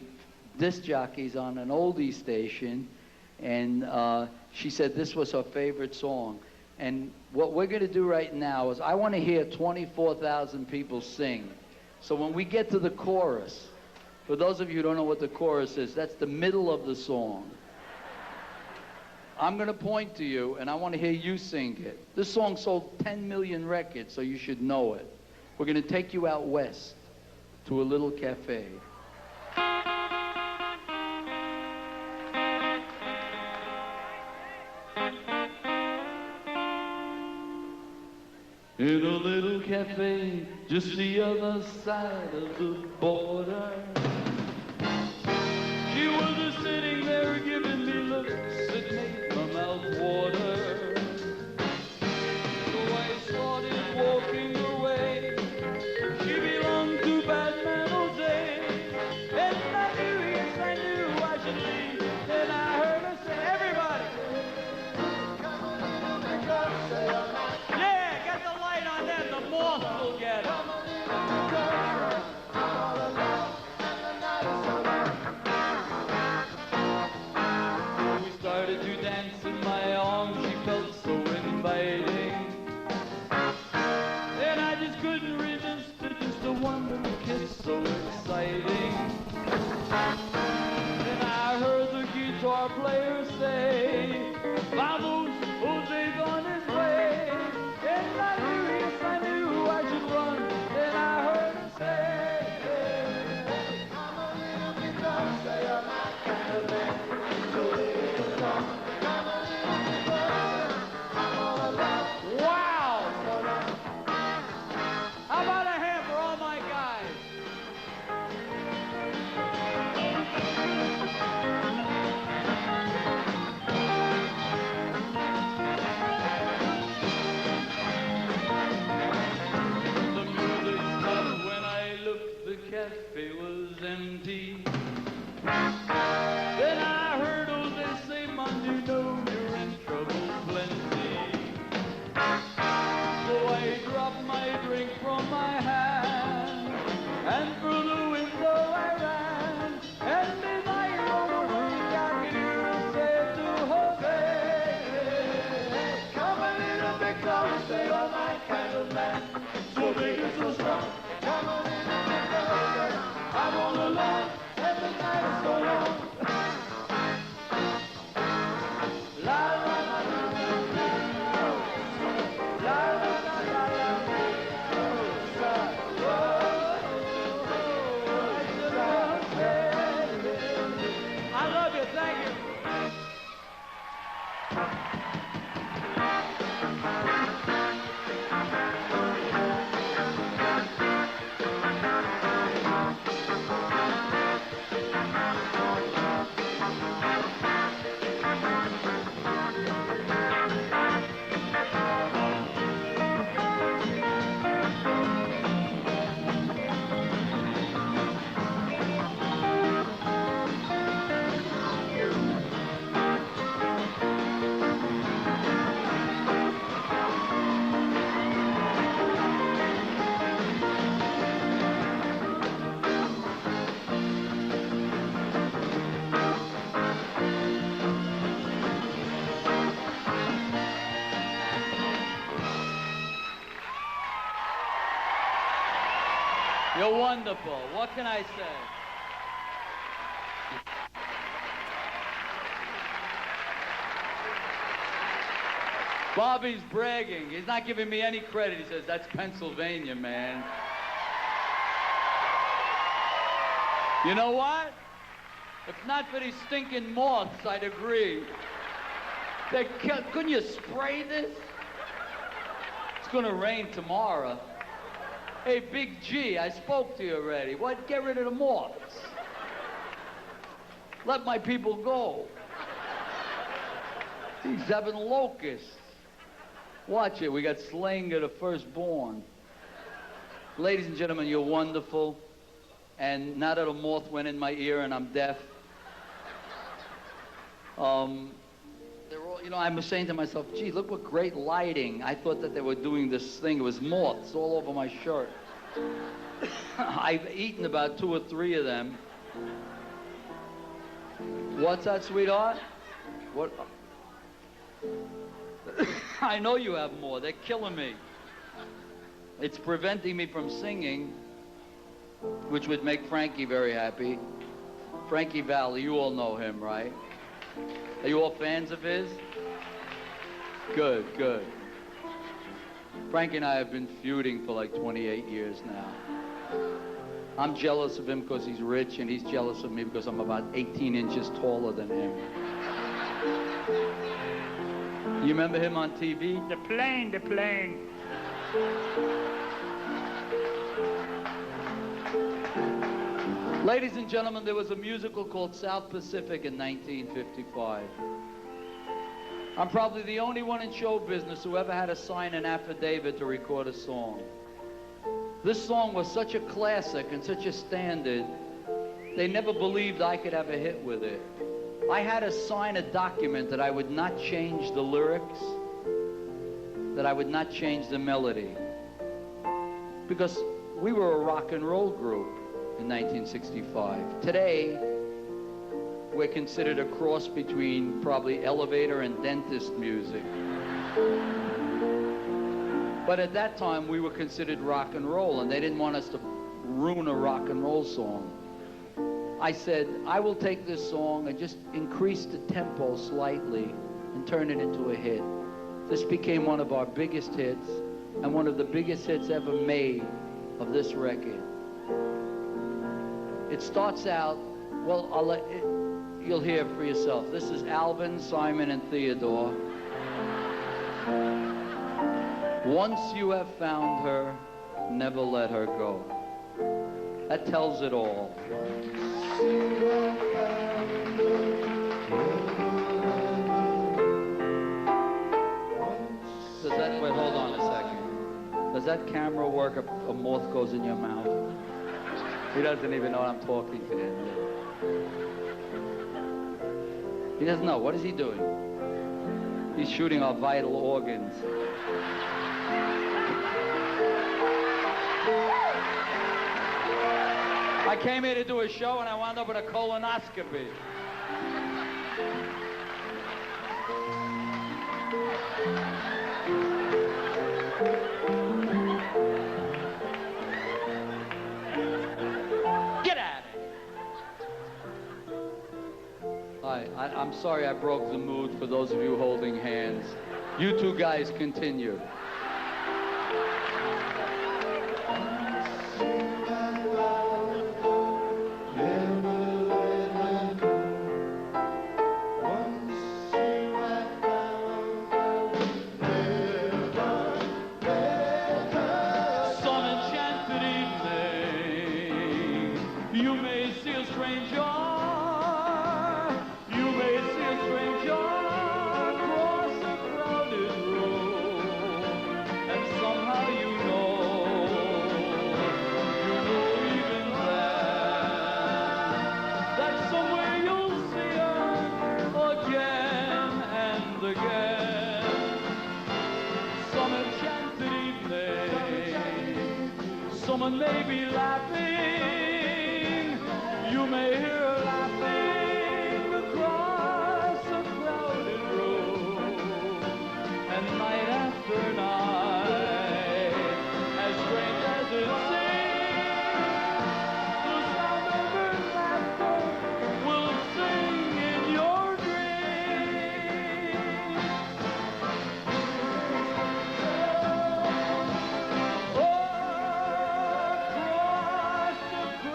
disc jockeys on an oldie station, and she said this was her favorite song. And what we're going to do right now is I want to hear 24,000 people sing. So when we get to the chorus, for those of you who don't know what the chorus is, that's the middle of the song. I'm going to point to you, and I want to hear you sing it. This song sold 10 million records, so you should know it. We're going to take you out west to a little cafe. In a little cafe, just the other side of the border, she was just sitting there giving me looks that made my mouth water. So I started walking away. She belonged to Batman Jose. And I knew, yes I knew I should leave. Then I heard her say, everybody, yeah, get the light on them, the moth will get her. We started to dance in my arms, she felt so inviting. And I just couldn't resist it, just a one little kiss, so exciting. Then I heard the guitar player say, vamos, Jose's on his way. And I knew, yes I knew I should run. Then I heard her say, come a little bit closer, you're my kind of man. So little come a little bit closer, I'm all alone. Wow! How about a hand for all my guys? The music stopped when I looked, the cafe was empty. Then I heard Jose say, man, you know you're in trouble plenty. So I dropped my drink from my hand, and through the window I ran. And as I rolled away, I could hear her say to Jose, come a little bit closer, you're my kind of man. So big and so strong, come a little bit closer. I'm all alone, and the night is so long. La la la la la la la la la la la. I love you, thank you. You're wonderful. What can I say? Bobby's bragging. He's not giving me any credit. He says, that's Pennsylvania, man. You know what? If not for these stinking moths, I'd agree. Couldn't you spray this? It's going to rain tomorrow. Hey, Big G, I spoke to you already. What? Get rid of the moths. Let my people go. These having locusts. Watch it. We got slaying of the firstborn. Ladies and gentlemen, you're wonderful. And now that a moth went in my ear and I'm deaf, they're all, you know, I'm saying to myself, gee, look what great lighting. I thought that they were doing this thing. It was moths all over my shirt. I've eaten about 2 or 3 of them. What's that, sweetheart? What? I know you have more. They're killing me. It's preventing me from singing, which would make Frankie very happy. Frankie Valli, you all know him, right? Are you all fans of his? Good, good. Frank and I have been feuding for like 28 years now. I'm jealous of him because he's rich, and he's jealous of me because I'm about 18 inches taller than him. You remember him on TV? The plane. Ladies and gentlemen, there was a musical called South Pacific in 1955. I'm probably the only one in show business who ever had to sign an affidavit to record a song. This song was such a classic and such a standard, they never believed I could have a hit with it. I had to sign a document that I would not change the lyrics, that I would not change the melody. Because we were a rock and roll group in 1965. Today, we're considered a cross between probably elevator and dentist music. But at that time, we were considered rock and roll, and they didn't want us to ruin a rock and roll song. I said, I will take this song and just increase the tempo slightly and turn it into a hit. This became one of our biggest hits and one of the biggest hits ever made of this record. It starts out, well, you'll hear for yourself. This is Alvin, Simon, and Theodore. Once you have found her, never let her go. That tells it all. Wait, hold on a second. Does that camera work if a moth goes in your mouth? He doesn't even know I'm talking to him. He doesn't know. What is he doing? He's shooting our vital organs. I came here to do a show and I wound up with a colonoscopy. Get out of here. Hi, I'm sorry I broke the mood for those of you holding hands. You two guys continue. Someone may be laughing, you may hear her laughing across a crowded road, and night after night, as strange as it seems, the sound of her laughter will sing in your dreams. Across the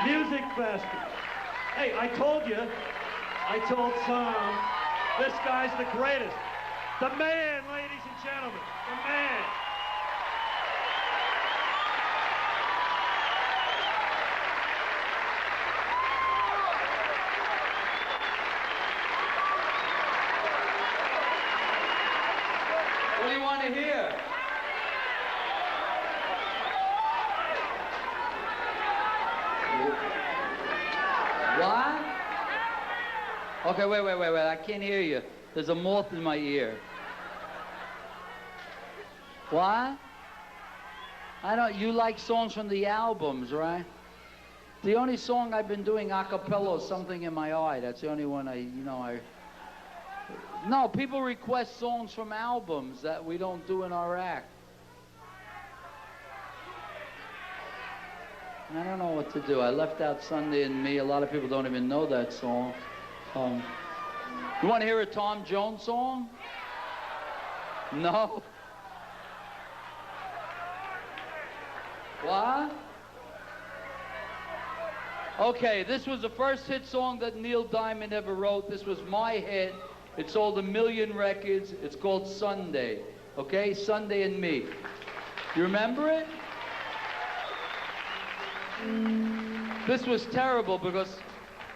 Music Festival. Hey, I told Tom, this guy's the greatest. The man, ladies and gentlemen, the man. What do you want to hear? What? Okay, wait. I can't hear you. There's a moth in my ear. What? You like songs from the albums, right? The only song I've been doing a cappella is Something in My Eye. That's the only one No, people request songs from albums that we don't do in our act. I don't know what to do. I left out Sunday and Me. A lot of people don't even know that song. You want to hear a Tom Jones song? No? What? Okay, this was the first hit song that Neil Diamond ever wrote. This was my hit. It sold 1 million records. It's called Sunday. Okay? Sunday and Me. You remember it? This was terrible because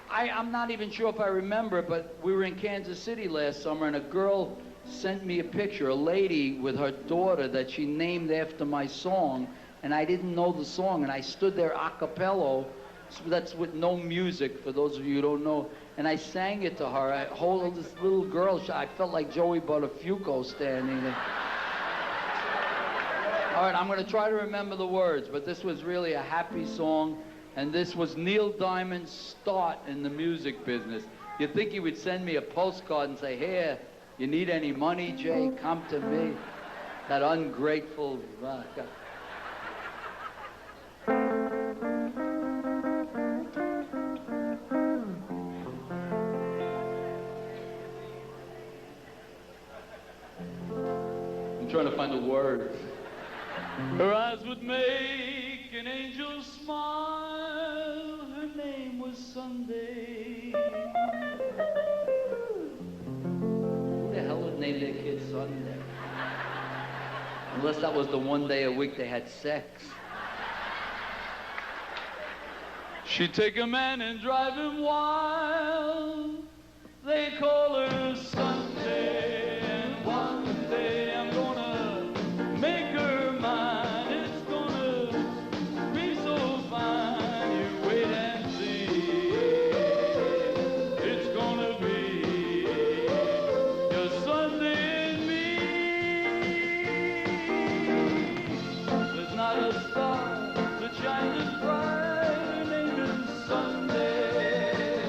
I'm not even sure if I remember it, but we were in Kansas City last summer and a girl sent me a picture, a lady with her daughter that she named after my song, and I didn't know the song, and I stood there a cappella. So that's with no music, for those of you who don't know. And I sang it to her. I hold this little girl. I felt like Joey Buttafuoco standing there. All right, I'm going to try to remember the words, but this was really a happy song, and this was Neil Diamond's start in the music business. You'd think he would send me a postcard and say, "Here, you need any money, Jay? Come to me." That ungrateful... I'm trying to find the words. Her eyes would make an angel smile. Her name was Sunday. Who the hell would name their kid Sunday? Unless that was the one day a week they had sex. She'd take a man and drive him wild. They call her Sunday. And one day I'm gonna make her mine. It's gonna be so fine. You wait and see. It's gonna be your Sunday and me. There's not a star that shines as bright. Her name is Sunday.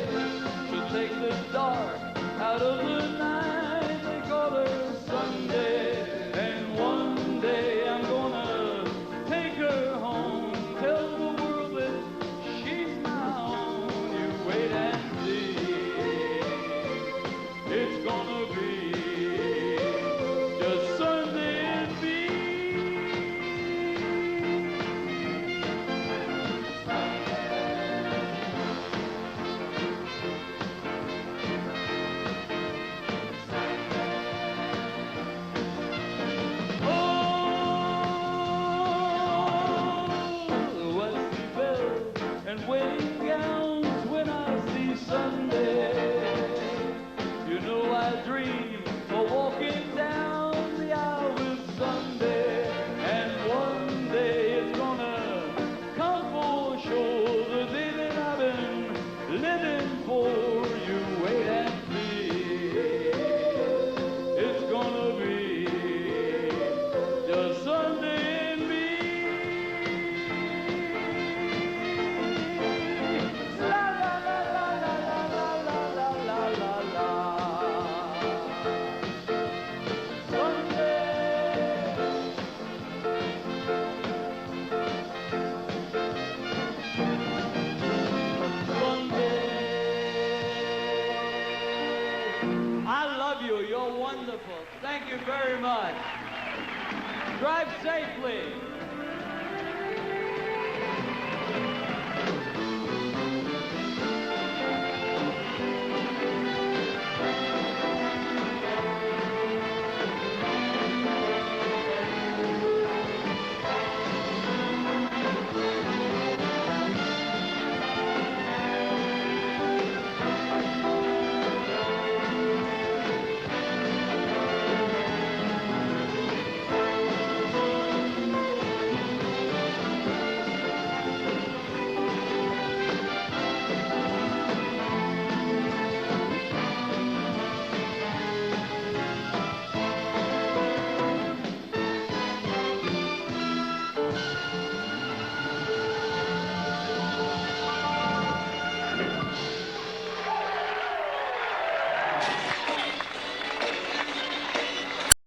To take the dark out of the night, they call her Sunday. And one day I'm gonna take her home, tell the world that she's my own. You wait and see. It's gonna be just Sunday and me. Oh, the Wesley bells and wedding gowns when I see Sunday. You know I dream of walking down the aisle with Sunday. And one day it's gonna come for sure. The day that I've been living for. You wait and see. It's gonna be just Sunday and me. La la la la la la la la la la la. Sunday. Sunday. I love you. You're wonderful. Thank you very much. Drive safely.